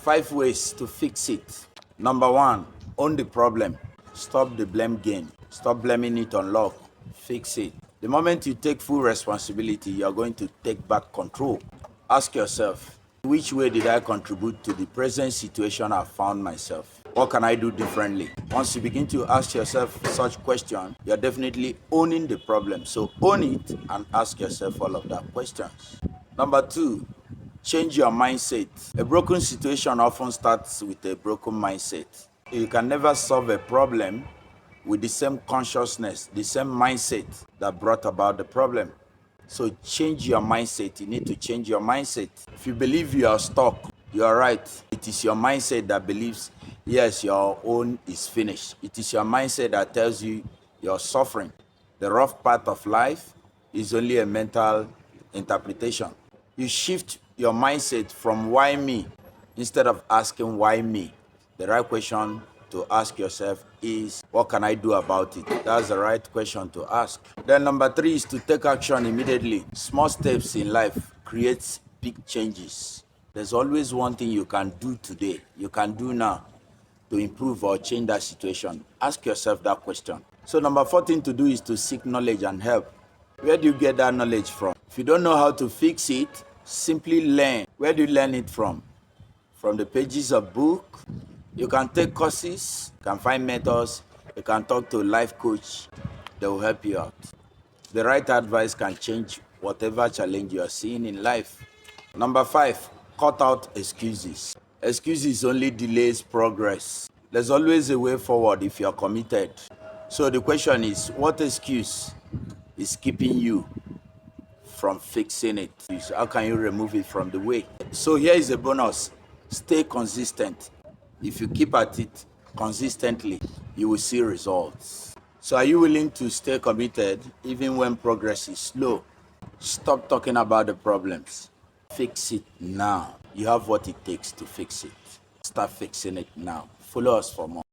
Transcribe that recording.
5 ways to fix it. Number 1, own the problem. Stop the blame game. Stop blaming it on luck. Fix it. The moment you take full responsibility, you are going to take back control. Ask yourself, which way did I contribute to the present situation I found myself? What can I do differently? Once you begin to ask yourself such questions, you're definitely owning the problem. So own it and ask yourself all of that questions. Number 2, change your mindset. A broken situation often starts with a broken mindset. You can never solve a problem with the same consciousness, the same mindset that brought about the problem. So change your mindset. You need to change your mindset. If you believe you are stuck, you are right. It is your mindset that believes, yes, your own is finished. It is your mindset that tells you you're suffering. The rough part of life is only a mental interpretation. You shift your mindset from why me instead of asking why me. The right question to ask yourself is, what can I do about it? That's the right question to ask. Then number 3 is to take action immediately. Small steps in life creates big changes. There's always one thing you can do today, you can do now to improve or change that situation. Ask yourself that question. So number 4 thing to do is to seek knowledge and help. Where do you get that knowledge from? If you don't know how to fix it, simply learn. Where do you learn it from? From the pages of book. You can take courses, you can find mentors, you can talk to a life coach. They will help you out. The right advice can change whatever challenge you are seeing in life. Number 5, cut out excuses. Excuses only delays progress. There's always a way forward if you are committed. So the question is, what excuse is keeping you from fixing it? How can you remove it from the way? So here is a bonus. Stay consistent. If you keep at it consistently, you will see results. So are you willing to stay committed even when progress is slow? Stop talking about the problems. Fix it now. You have what it takes to fix it. Start fixing it now. Follow us for more.